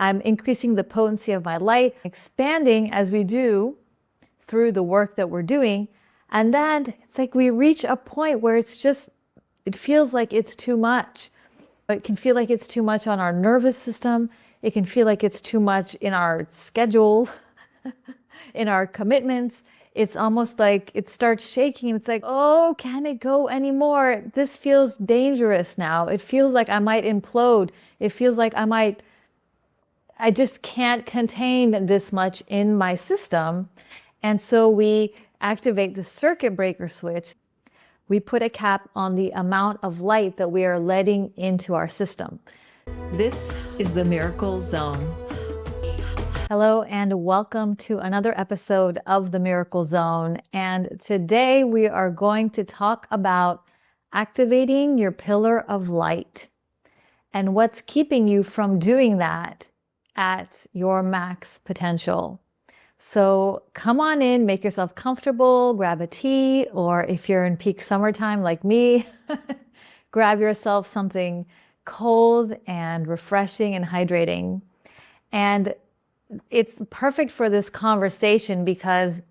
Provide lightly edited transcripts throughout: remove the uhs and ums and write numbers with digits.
I'm increasing the potency of my light, expanding as we do through the work that we're doing. And then it's like we reach a point where it feels like it's too much. It can feel like it's too much on our nervous system. It can feel like it's too much in our schedule, in our commitments. It's almost like it starts shaking. It's like, oh, can it go anymore? This feels dangerous now. It feels like I might implode. It feels like I just can't contain this much in my system. And so we activate the circuit breaker switch. We put a cap on the amount of light that we are letting into our system. This is the Miracle Zone. Hello and welcome to another episode of the Miracle Zone. And today we are going to talk about activating your pillar of light and what's keeping you from doing that at your max potential. So come on in, make yourself comfortable, grab a tea, or if you're in peak summertime like me, grab yourself something cold and refreshing and hydrating. And it's perfect for this conversation because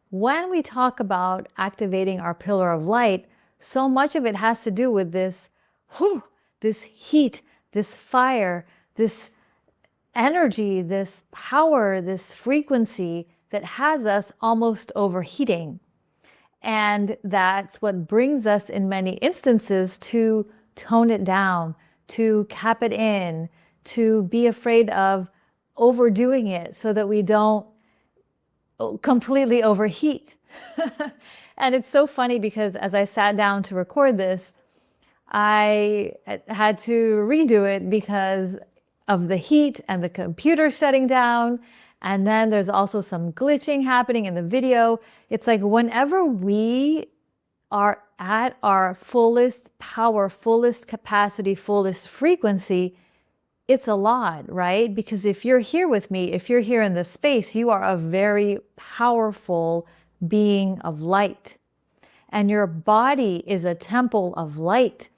when we talk about activating our pillar of light, so much of it has to do with this heat, this fire, this energy, this power, this frequency that has us almost overheating. And that's what brings us in many instances to tone it down, to cap it in, to be afraid of overdoing it so that we don't completely overheat. And it's so funny because as I sat down to record this, I had to redo it because of the heat and the computer shutting down. And then there's also some glitching happening in the video. It's like whenever we are at our fullest power, fullest capacity, fullest frequency, it's a lot, right? Because if you're here with me, if you're here in this space, you are a very powerful being of light. And your body is a temple of light.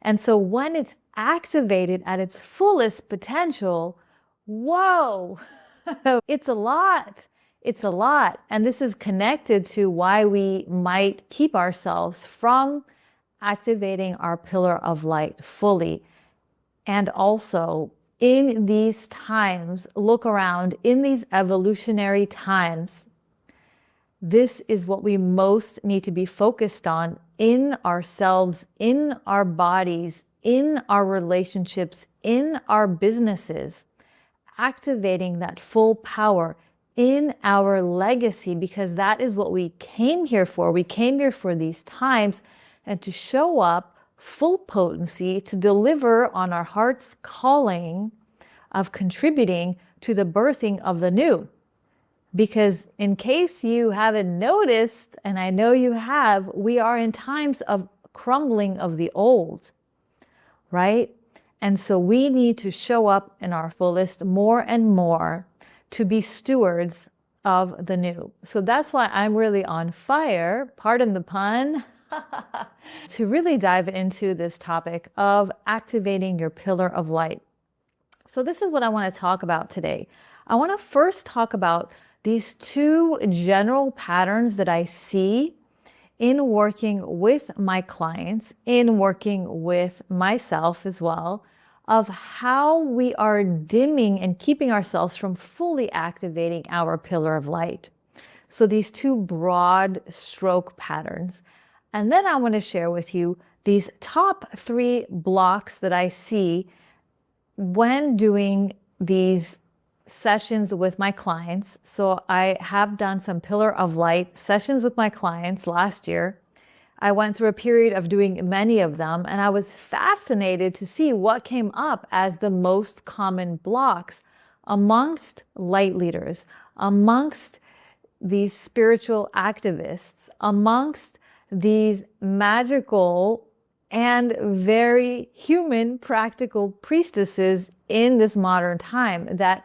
And so when it's activated at its fullest potential, whoa, it's a lot. It's a lot. And this is connected to why we might keep ourselves from activating our pillar of light fully. And also in these times, look around in these evolutionary times, this is what we most need to be focused on in ourselves, in our bodies, in our relationships, in our businesses, activating that full power in our legacy, because that is what we came here for. We came here for these times and to show up full potency, to deliver on our heart's calling of contributing to the birthing of the new. Because in case you haven't noticed, and I know you have, we are in times of crumbling of the old, right? And so we need to show up in our fullest more and more to be stewards of the new. So that's why I'm really on fire, pardon the pun, to really dive into this topic of activating your pillar of light. So this is what I want to talk about today. I want to first talk about these two general patterns that I see in working with my clients, in working with myself as well, of how we are dimming and keeping ourselves from fully activating our pillar of light. So these two broad stroke patterns. And then I want to share with you these top 3 blocks that I see when doing these sessions with my clients. So I have done some pillar of light sessions with my clients last year. I went through a period of doing many of them, and I was fascinated to see what came up as the most common blocks amongst light leaders, amongst these spiritual activists, amongst these magical and very human practical priestesses in this modern time that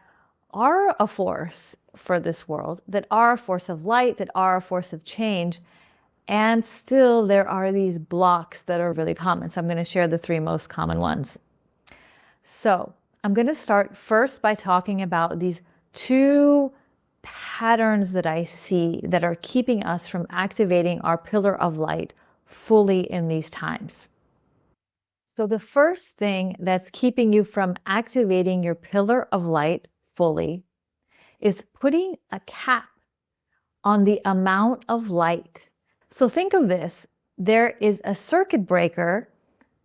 are a force for this world, that are a force of light, that are a force of change. And still there are these blocks that are really common. So I'm going to share the 3 most common ones. So I'm going to start first by talking about these two patterns that I see that are keeping us from activating our pillar of light fully in these times. So the first thing that's keeping you from activating your pillar of light fully is putting a cap on the amount of light. So think of this. There is a circuit breaker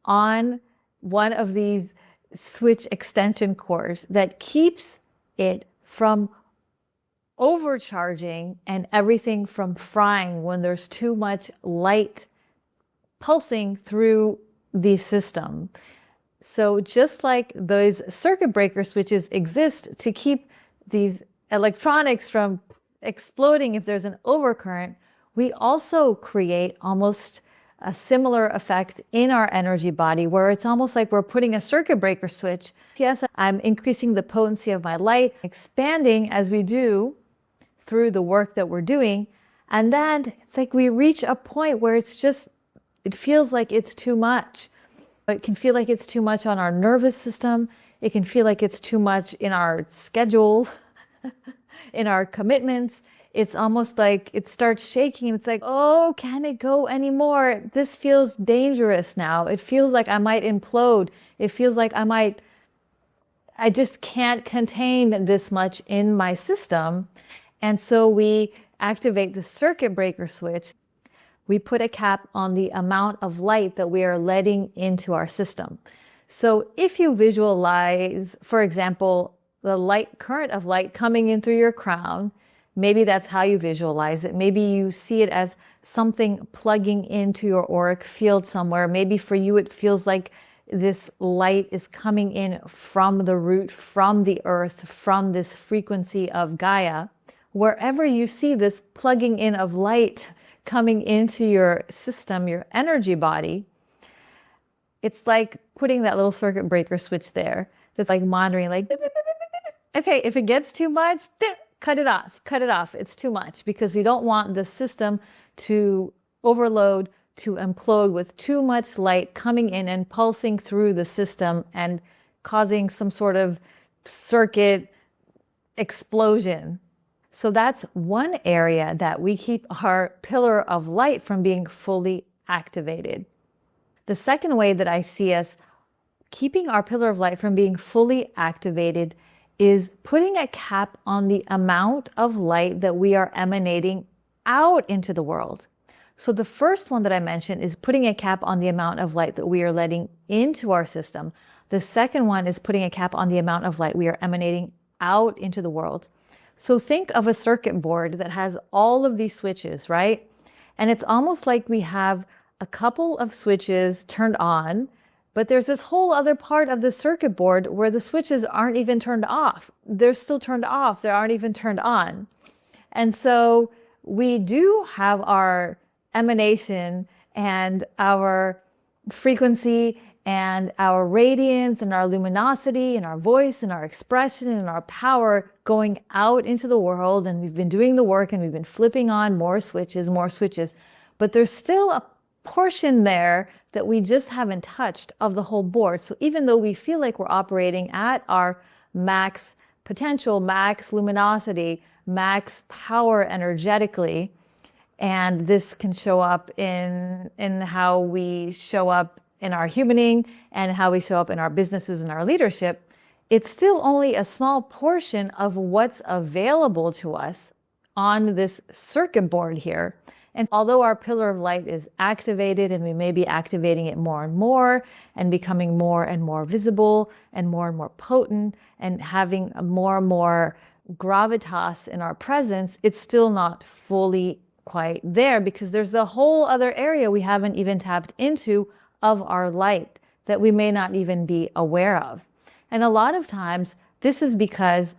on one of these switch extension cords that keeps it from overcharging and everything from frying when there's too much light pulsing through the system. So just like those circuit breaker switches exist to keep these electronics from exploding if there's an overcurrent, we also create almost a similar effect in our energy body where it's almost like we're putting a circuit breaker switch. Yes, I'm increasing the potency of my light, expanding as we do through the work that we're doing. And then it's like we reach a point where it feels like it's too much. It can feel like it's too much on our nervous system. It can feel like it's too much in our schedule, in our commitments. It's almost like it starts shaking. It's like, oh, can it go anymore? This feels dangerous now. It feels like I might implode. It feels like I just can't contain this much in my system. And so we activate the circuit breaker switch. We put a cap on the amount of light that we are letting into our system. So if you visualize, for example, the current of light coming in through your crown, maybe that's how you visualize it. Maybe you see it as something plugging into your auric field somewhere. Maybe for you, it feels like this light is coming in from the root, from the earth, from this frequency of Gaia. Wherever you see this plugging in of light coming into your system, your energy body, it's like putting that little circuit breaker switch there that's like monitoring, like, okay, if it gets too much, cut it off. It's too much, because we don't want the system to overload, to implode with too much light coming in and pulsing through the system and causing some sort of circuit explosion. So that's one area that we keep our pillar of light from being fully activated. The second way that I see us keeping our pillar of light from being fully activated is putting a cap on the amount of light that we are emanating out into the world. So the first one that I mentioned is putting a cap on the amount of light that we are letting into our system. The second one is putting a cap on the amount of light we are emanating out into the world. So think of a circuit board that has all of these switches, right? And it's almost like we have a couple of switches turned on, but there's this whole other part of the circuit board where the switches aren't even turned off. They're still turned off. They aren't even turned on. And so we do have our emanation and our frequency and our radiance and our luminosity and our voice and our expression and our power going out into the world. And we've been doing the work and we've been flipping on more switches, but there's still a portion there that we just haven't touched of the whole board. So even though we feel like we're operating at our max potential, max luminosity, max power energetically, and this can show up in how we show up in our humaning and how we show up in our businesses and our leadership, it's still only a small portion of what's available to us on this circuit board here. And although our pillar of light is activated and we may be activating it more and becoming more and more visible and more potent and having more and more gravitas in our presence, it's still not fully quite there, because there's a whole other area we haven't even tapped into of our light that we may not even be aware of. And a lot of times this is because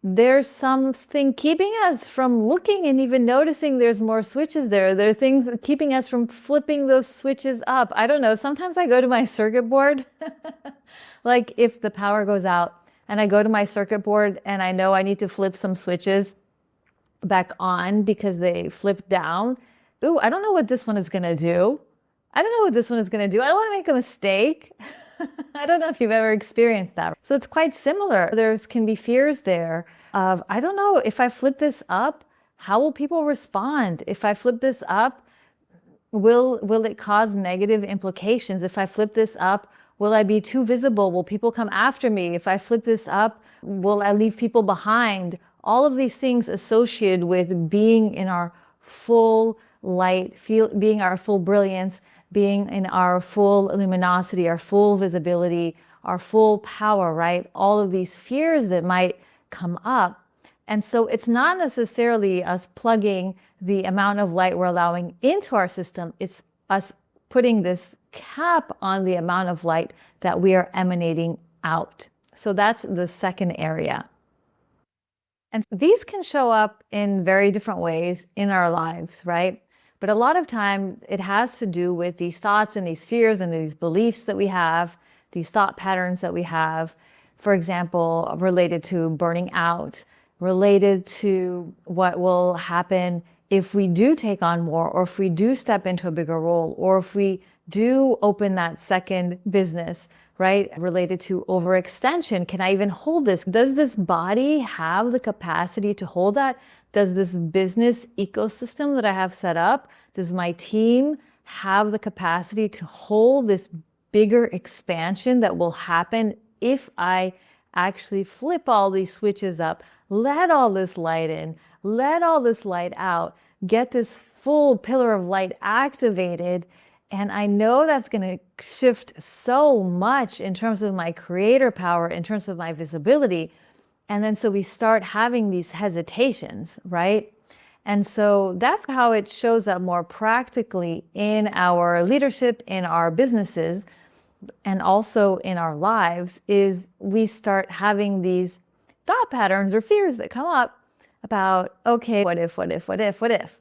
there's something keeping us from looking and even noticing there's more switches there. There are things keeping us from flipping those switches up. I don't know. Sometimes I go to my circuit board, like if the power goes out and I go to my circuit board and I know I need to flip some switches back on because they flipped down. Ooh, I don't know what this one is going to do. I don't know what this one is going to do. I don't want to make a mistake. I don't know if you've ever experienced that. So it's quite similar. There can be fears there of, I don't know, if I flip this up, how will people respond? If I flip this up, will it cause negative implications? If I flip this up, will I be too visible? Will people come after me? If I flip this up, will I leave people behind? All of these things associated with being in our full light, being our full brilliance, being in our full luminosity, our full visibility, our full power, right? All of these fears that might come up. And so it's not necessarily us plugging the amount of light we're allowing into our system. It's us putting this cap on the amount of light that we are emanating out. So that's the second area. And these can show up in very different ways in our lives, right? But a lot of times it has to do with these thoughts and these fears and these beliefs that we have, these thought patterns that we have, for example, related to burning out, related to what will happen if we do take on more, or if we do step into a bigger role, or if we do open that second business, right? Related to overextension. Can I even hold this? Does this body have the capacity to hold that? Does this business ecosystem that I have set up, does my team have the capacity to hold this bigger expansion that will happen if I actually flip all these switches up, let all this light in, let all this light out, get this full pillar of light activated? And I know that's going to shift so much in terms of my creator power, in terms of my visibility. And then so we start having these hesitations, right? And so that's how it shows up more practically in our leadership, in our businesses, and also in our lives, is we start having these thought patterns or fears that come up about, okay, what if, what if, what if, what if?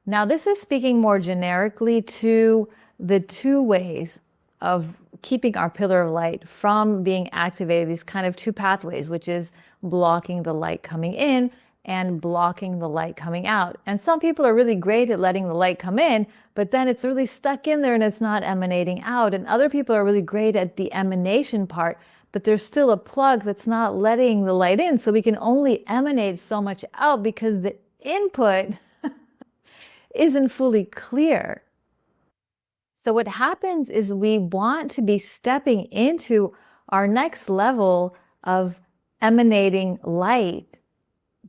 Now, this is speaking more generically to the two ways of keeping our pillar of light from being activated, these kind of two pathways, which is blocking the light coming in and blocking the light coming out. And some people are really great at letting the light come in, but then it's really stuck in there and it's not emanating out. And other people are really great at the emanation part, but there's still a plug that's not letting the light in. So we can only emanate so much out because the input isn't fully clear. So what happens is we want to be stepping into our next level of emanating light.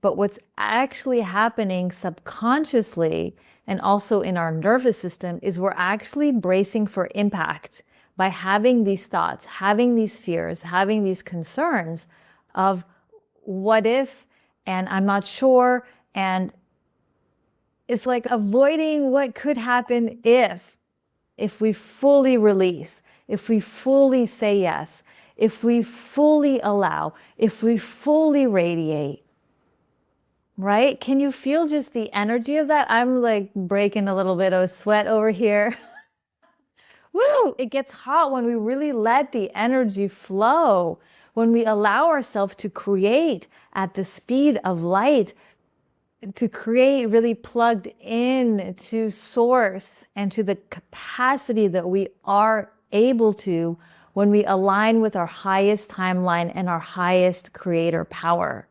But what's actually happening subconsciously and also in our nervous system is we're actually bracing for impact by having these thoughts, having these fears, having these concerns of what if, and I'm not sure, and it's like avoiding what could happen if we fully release, if we fully say yes, if we fully allow, if we fully radiate, right? Can you feel just the energy of that? I'm like breaking a little bit of sweat over here. Woo! It gets hot when we really let the energy flow, when we allow ourselves to create at the speed of light, to create really plugged in to source and to the capacity that we are able to when we align with our highest timeline and our highest creator power.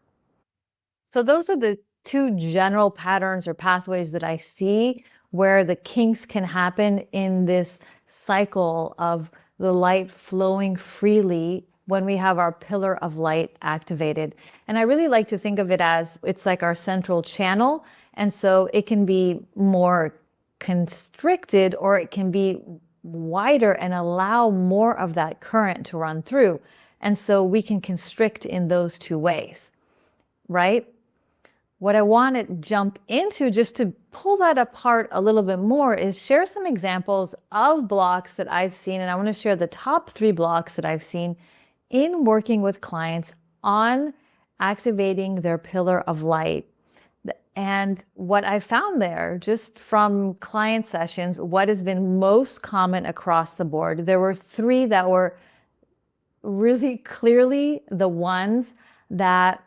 So those are the two general patterns or pathways that I see where the kinks can happen in this cycle of the light flowing freely when we have our pillar of light activated. And I really like to think of it as it's like our central channel. And so it can be more constricted or it can be wider and allow more of that current to run through. And so we can constrict in those two ways, right? What I want to jump into just to pull that apart a little bit more is share some examples of blocks that I've seen. And I want to share the top 3 blocks that I've seen in working with clients on activating their pillar of light. And what I found there, just from client sessions, what has been most common across the board, there were 3 that were really clearly the ones that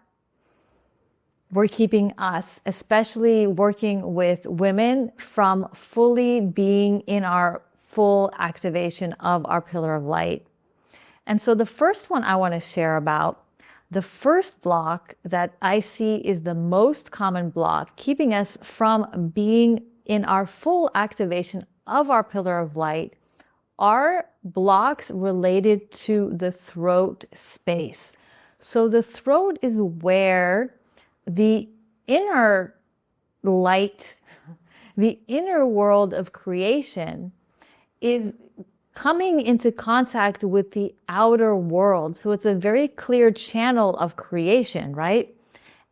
were keeping us, especially working with women, from fully being in our full activation of our pillar of light. And so the first one I want to share about, the first block that I see is the most common block, keeping us from being in our full activation of our pillar of light, are blocks related to the throat space. So the throat is where the inner light, the inner world of creation is coming into contact with the outer world. So it's a very clear channel of creation, right?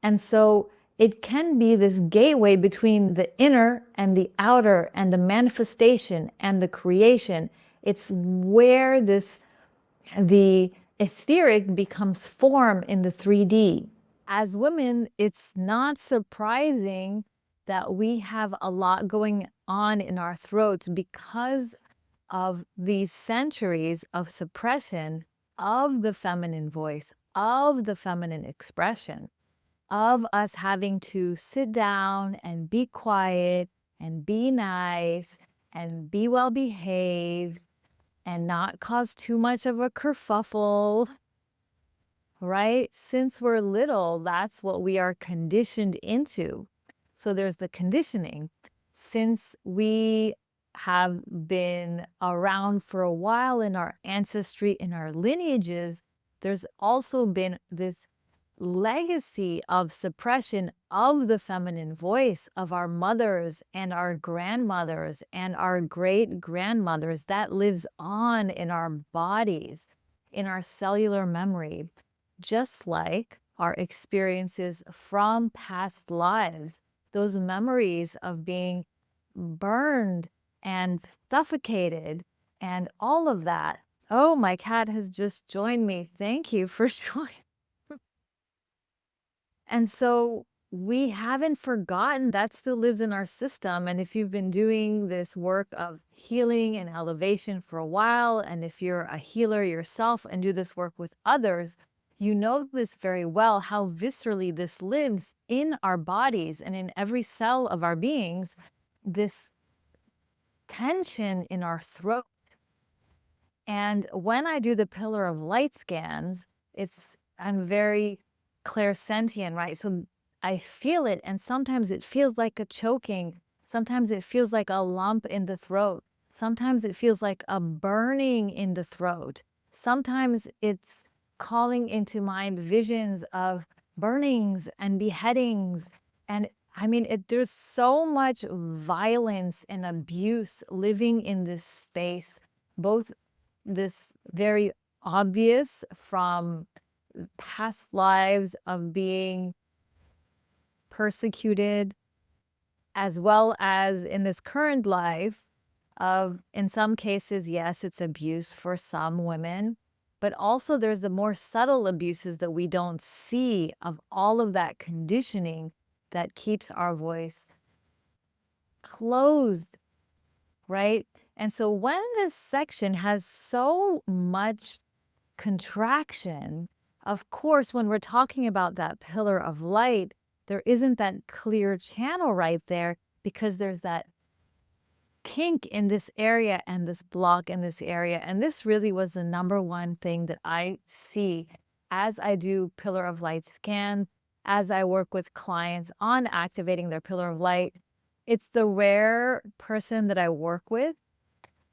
And so it can be this gateway between the inner and the outer and the manifestation and the creation. It's where the etheric becomes form in the 3D. As women, it's not surprising that we have a lot going on in our throats because of these centuries of suppression of the feminine voice, of the feminine expression, of us having to sit down and be quiet and be nice and be well behaved and not cause too much of a kerfuffle, right? Since we're little, that's what we are conditioned into. So there's the conditioning. Since we have been around for a while in our ancestry, in our lineages, there's also been this legacy of suppression of the feminine voice of our mothers and our grandmothers and our great grandmothers that lives on in our bodies, in our cellular memory, just like our experiences from past lives, those memories of being burned and suffocated and all of that. Oh, my cat has just joined me. Thank you for joining. And so we haven't forgotten that still lives in our system. And if you've been doing this work of healing and elevation for a while, and if you're a healer yourself and do this work with others, you know this very well, how viscerally this lives in our bodies and in every cell of our beings, this tension in our throat. And when I do the pillar of light scans, I'm very clairsentient, right? So I feel it, and sometimes it feels like a choking. Sometimes it feels like a lump in the throat. Sometimes it feels like a burning in the throat. Sometimes it's calling into mind visions of burnings and beheadings. And I mean, there's so much violence and abuse living in this space, both this very obvious from past lives of being persecuted, as well as in this current life of, in some cases, yes, it's abuse for some women, but also there's the more subtle abuses that we don't see of all of that conditioning that keeps our voice closed, right? And so when this section has so much contraction, of course, when we're talking about that pillar of light, there isn't that clear channel right there because there's that kink in this area and this block in this area. And this really was the number one thing that I see as I do pillar of light scan, as I work with clients on activating their pillar of light. It's the rare person that I work with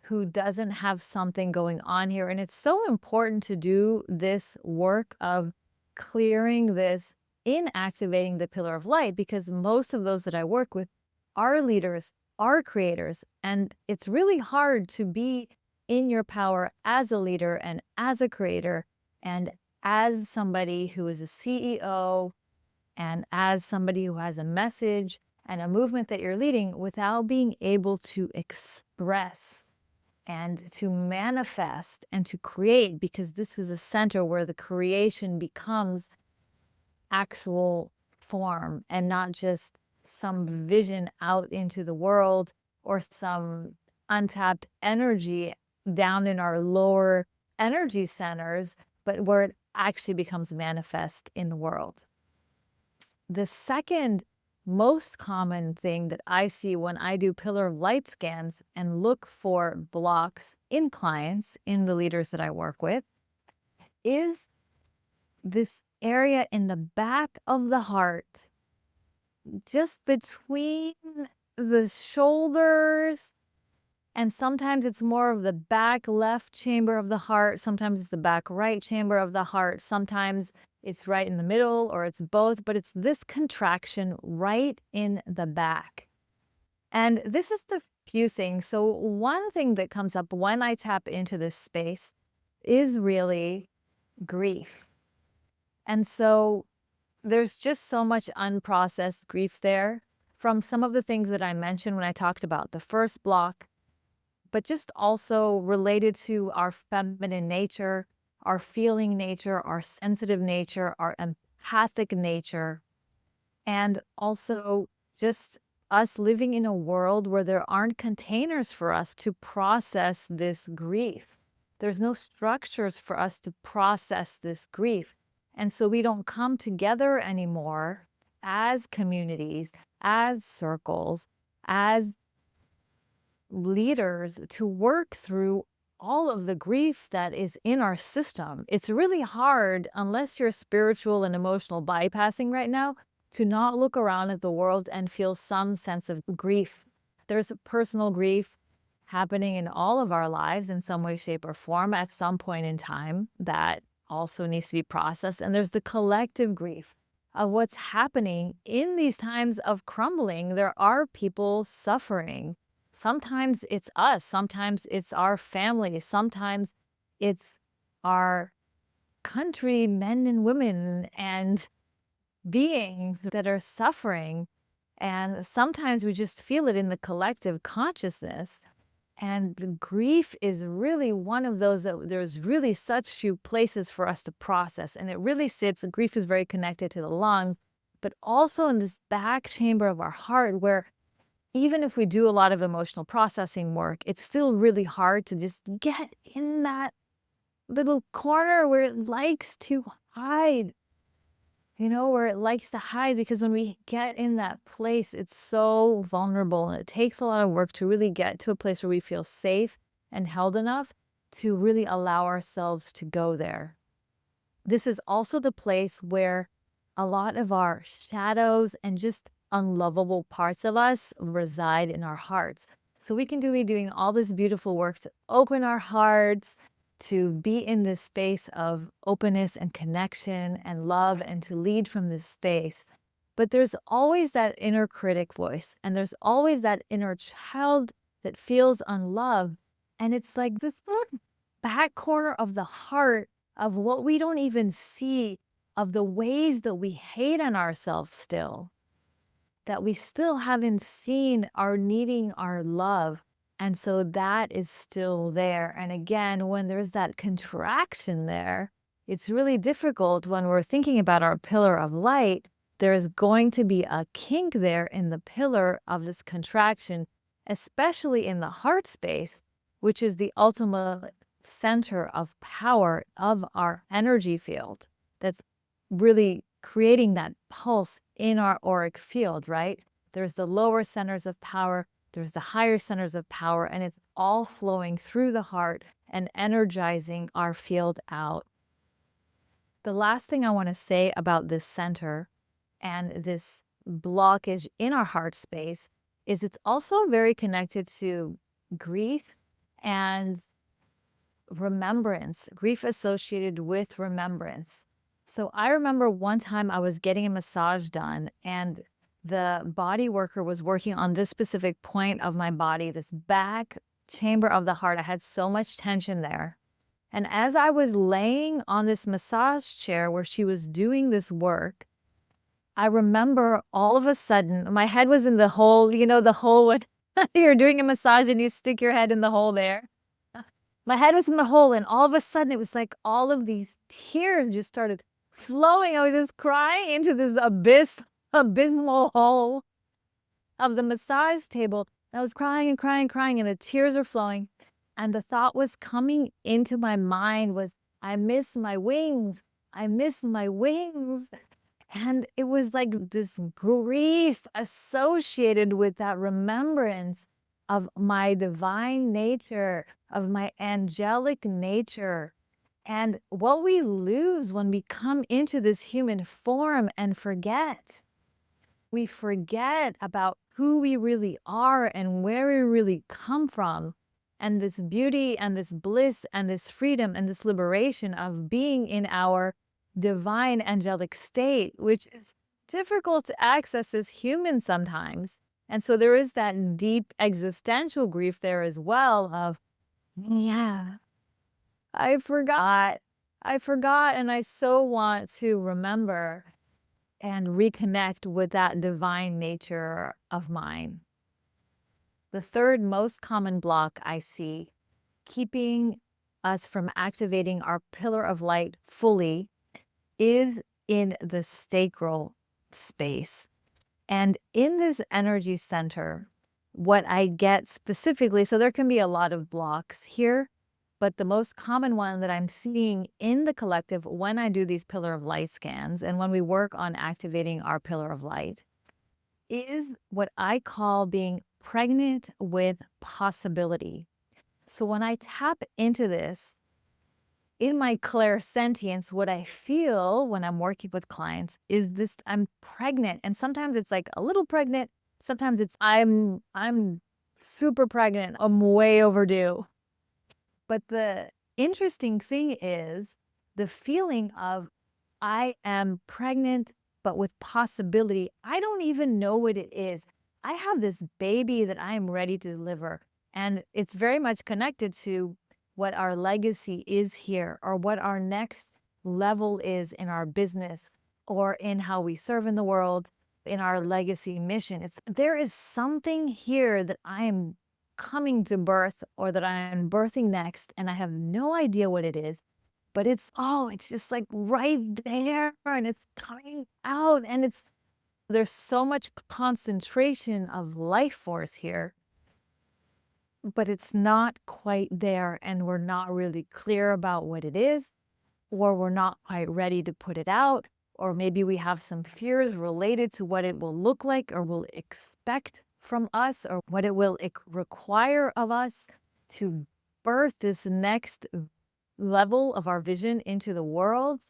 who doesn't have something going on here. And it's so important to do this work of clearing this in activating the pillar of light, because most of those that I work with are leaders, are creators. And it's really hard to be in your power as a leader and as a creator and as somebody who is a CEO and as somebody who has a message and a movement that you're leading without being able to express and to manifest and to create, because this is a center where the creation becomes actual form and not just some vision out into the world or some untapped energy down in our lower energy centers, but where it actually becomes manifest in the world. The second most common thing that I see when I do pillar of light scans and look for blocks in clients, in the leaders that I work with, is this area in the back of the heart, just between the shoulders. And sometimes it's more of the back left chamber of the heart. Sometimes it's the back right chamber of the heart. Sometimes it's right in the middle or it's both, but it's this contraction right in the back. And this is the few things. So one thing that comes up when I tap into this space is really grief. And so there's just so much unprocessed grief there from some of the things that I mentioned when I talked about the first block, but just also related to our feminine nature, our feeling nature, our sensitive nature, our empathic nature, and also just us living in a world where there aren't containers for us to process this grief. There's no structures for us to process this grief. And so we don't come together anymore as communities, as circles, as leaders to work through all of the grief that is in our system. It's really hard, unless you're spiritual and emotional bypassing right now, to not look around at the world and feel some sense of grief. There's a personal grief happening in all of our lives in some way, shape, or form at some point in time that also needs to be processed. And there's the collective grief of what's happening in these times of crumbling. There are people suffering. Sometimes it's us, sometimes it's our family, sometimes it's our country, men and women and beings that are suffering. And sometimes we just feel it in the collective consciousness. And the grief is really one of those that there's really such few places for us to process. And it really sits, grief is very connected to the lungs, but also in this back chamber of our heart where even if we do a lot of emotional processing work, it's still really hard to just get in that little corner where it likes to hide, where it likes to hide, because when we get in that place, it's so vulnerable and it takes a lot of work to really get to a place where we feel safe and held enough to really allow ourselves to go there. This is also the place where a lot of our shadows and just unlovable parts of us reside in our hearts. So we can be doing all this beautiful work to open our hearts, to be in this space of openness and connection and love, and to lead from this space. But there's always that inner critic voice, and there's always that inner child that feels unloved. And it's like this little back corner of the heart of what we don't even see, of the ways that we hate on ourselves still, that we still haven't seen are needing our love. And so that is still there. And again, when there's that contraction there, it's really difficult when we're thinking about our pillar of light. There is going to be a kink there in the pillar of this contraction, especially in the heart space, which is the ultimate center of power of our energy field. That's really creating that pulse in our auric field, right? There's the lower centers of power, there's the higher centers of power, and it's all flowing through the heart and energizing our field out. The last thing I want to say about this center and this blockage in our heart space is it's also very connected to grief and remembrance, grief associated with remembrance. So I remember one time I was getting a massage done and the body worker was working on this specific point of my body, this back chamber of the heart. I had so much tension there. And as I was laying on this massage chair where she was doing this work, I remember all of a sudden, my head was in the hole, the hole when you're doing a massage and you stick your head in the hole there. My head was in the hole, and all of a sudden it was like all of these tears just started flowing. I was just crying into this abysmal hole of the massage table. I was crying and crying and crying, and the tears were flowing. And the thought was coming into my mind was, I miss my wings. I miss my wings. And it was like this grief associated with that remembrance of my divine nature, of my angelic nature. And what we lose when we come into this human form and forget, we forget about who we really are and where we really come from. And this beauty and this bliss and this freedom and this liberation of being in our divine angelic state, which is difficult to access as humans sometimes. And so there is that deep existential grief there as well of, yeah, I forgot. I forgot, and I so want to remember and reconnect with that divine nature of mine. The third most common block I see keeping us from activating our pillar of light fully is in the sacral space. And in this energy center, what I get specifically, so there can be a lot of blocks here, but the most common one that I'm seeing in the collective when I do these pillar of light scans and when we work on activating our pillar of light is what I call being pregnant with possibility. So when I tap into this, in my clairsentience, what I feel when I'm working with clients is this: I'm pregnant. And sometimes it's like a little pregnant. Sometimes it's I'm super pregnant. I'm way overdue. But the interesting thing is the feeling of I am pregnant, but with possibility. I don't even know what it is. I have this baby that I am ready to deliver. And it's very much connected to what our legacy is here, or what our next level is in our business, or in how we serve in the world, in our legacy mission. There is something here that I am coming to birth, or that I am birthing next, and I have no idea what it is. But it's just like right there, and it's coming out, and there's so much concentration of life force here, but it's not quite there, and we're not really clear about what it is, or we're not quite ready to put it out, or maybe we have some fears related to what it will look like or will expect from us, or what it will require of us to birth this next level of our vision into the world.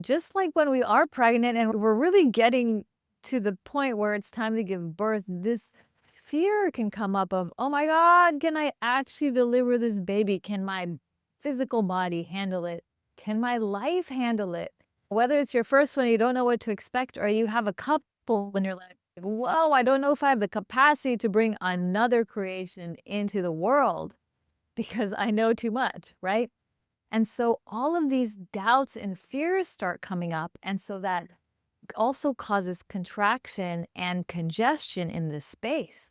Just like when we are pregnant and we're really getting to the point where it's time to give birth, this fear can come up of, oh my God, can I actually deliver this baby? Can my physical body handle it? Can my life handle it? Whether it's your first one, you don't know what to expect, or you have a couple when you're like, whoa, I don't know if I have the capacity to bring another creation into the world because I know too much, right? And so all of these doubts and fears start coming up. And so that also causes contraction and congestion in this space,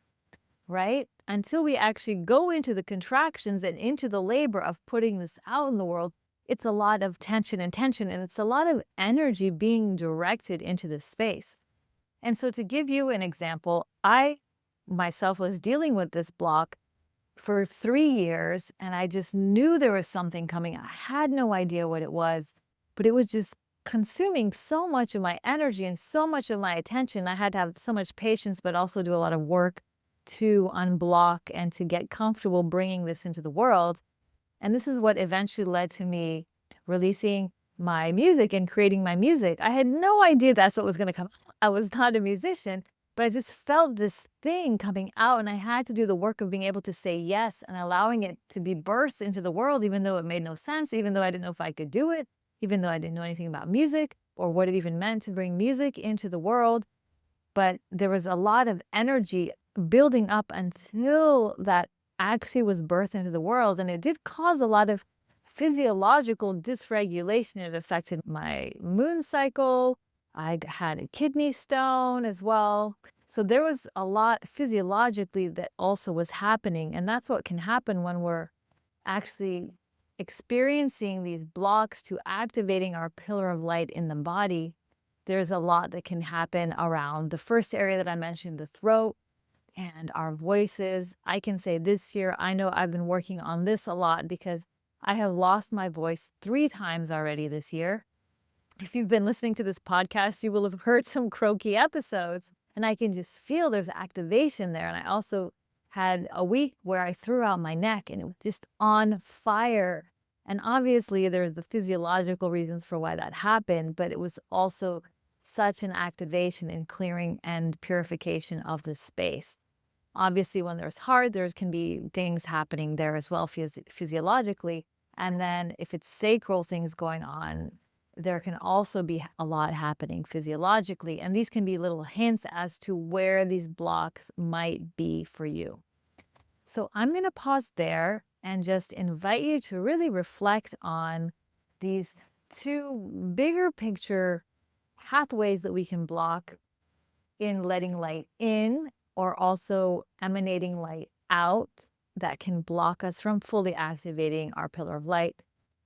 right? Until we actually go into the contractions and into the labor of putting this out in the world, it's a lot of tension, and it's a lot of energy being directed into this space. And so to give you an example, I myself was dealing with this block for 3 years, and I just knew there was something coming. I had no idea what it was, but it was just consuming so much of my energy and so much of my attention. I had to have so much patience, but also do a lot of work to unblock and to get comfortable bringing this into the world. And this is what eventually led to me releasing my music and creating my music. I had no idea that's what was going to come. I was not a musician, but I just felt this thing coming out, and I had to do the work of being able to say yes and allowing it to be birthed into the world, even though it made no sense, even though I didn't know if I could do it, even though I didn't know anything about music or what it even meant to bring music into the world. But there was a lot of energy building up until that actually was birthed into the world. And it did cause a lot of physiological dysregulation. It affected my moon cycle. I had a kidney stone as well. So there was a lot physiologically that also was happening. And that's what can happen when we're actually experiencing these blocks to activating our pillar of light in the body. There's a lot that can happen around the first area that I mentioned, the throat and our voices. I can say this year, I know I've been working on this a lot because I have lost my voice 3 times already this year. If you've been listening to this podcast, you will have heard some croaky episodes, and I can just feel there's activation there. And I also had a week where I threw out my neck and it was just on fire. And obviously, there's the physiological reasons for why that happened, but it was also such an activation in clearing and purification of the space. Obviously, when there's heart, there can be things happening there as well physiologically. And then if it's sacral things going on, there can also be a lot happening physiologically. And these can be little hints as to where these blocks might be for you. So I'm going to pause there and just invite you to really reflect on these two bigger picture pathways that we can block in letting light in, or also emanating light out that can block us from fully activating our pillar of light.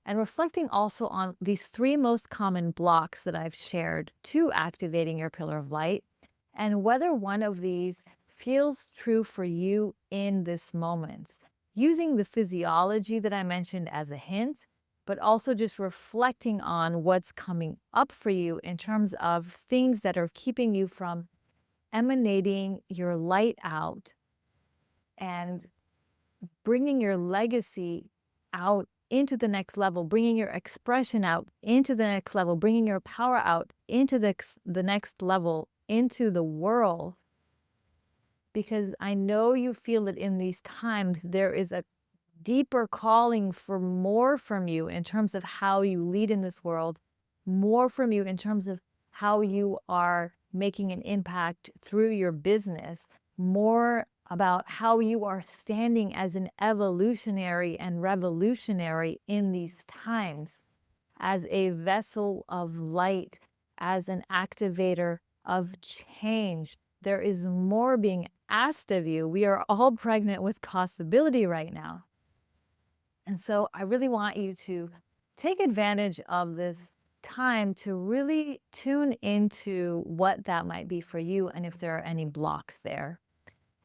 And reflecting also on these three most common blocks that I've shared to activating your pillar of light, and whether one of these feels true for you in this moment. Using the physiology that I mentioned as a hint, but also just reflecting on what's coming up for you in terms of things that are keeping you from emanating your light out and bringing your legacy out into the next level, bringing your expression out into the next level, bringing your power out into the next level, into the world. Because I know you feel that in these times, there is a deeper calling for more from you in terms of how you lead in this world, more from you in terms of how you are making an impact through your business, more about how you are standing as an evolutionary and revolutionary in these times, as a vessel of light, as an activator of change. There is more being asked of you. We are all pregnant with possibility right now. And so I really want you to take advantage of this time to really tune into what that might be for you and if there are any blocks there.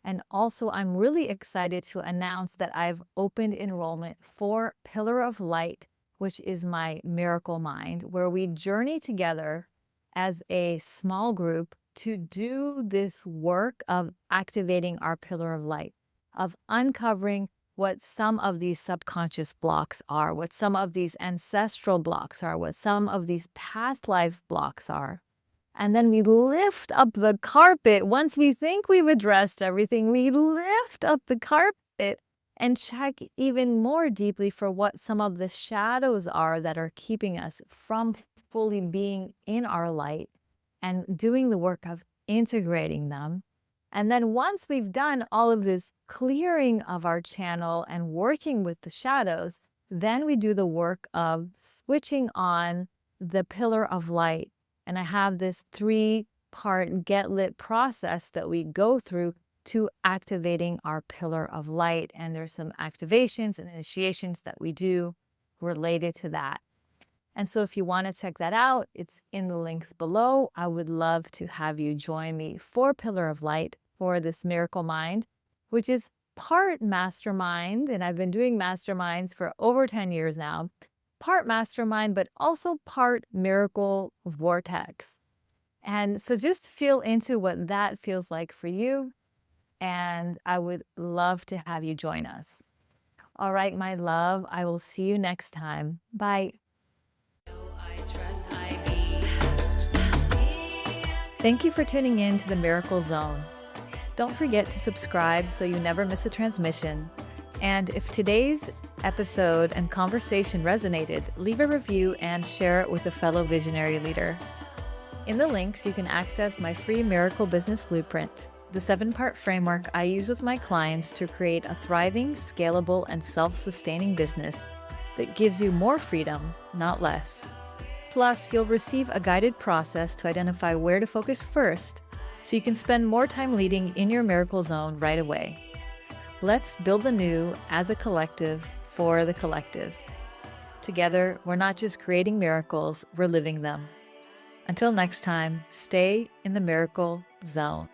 And also, I'm really excited to announce that I've opened enrollment for Pillar of Light, which is my miracle mind, where we journey together as a small group to do this work of activating our pillar of light, of uncovering what some of these subconscious blocks are, what some of these ancestral blocks are, what some of these past life blocks are. And then we lift up the carpet. Once we think we've addressed everything, we lift up the carpet and check even more deeply for what some of the shadows are that are keeping us from fully being in our light and doing the work of integrating them. And then once we've done all of this clearing of our channel and working with the shadows, then we do the work of switching on the pillar of light. And I have this 3-part get lit process that we go through to activating our pillar of light. And there's some activations and initiations that we do related to that. And so if you want to check that out, it's in the links below. I would love to have you join me for Pillar of Light for this Miracle Mind, which is part mastermind. And I've been doing masterminds for over 10 years now. Part mastermind, but also part miracle vortex. And so just feel into what that feels like for you. And I would love to have you join us. All right, my love, I will see you next time. Bye. Thank you for tuning in to the Miracle Zone. Don't forget to subscribe so you never miss a transmission. And if today's episode and conversation resonated, leave a review and share it with a fellow visionary leader. In the links, you can access my free Miracle Business Blueprint, the 7-part framework I use with my clients to create a thriving, scalable, and self-sustaining business that gives you more freedom, not less. Plus, you'll receive a guided process to identify where to focus first so you can spend more time leading in your miracle zone right away. Let's build the new as a collective for the collective. Together, we're not just creating miracles, we're living them. Until next time, stay in the miracle zone.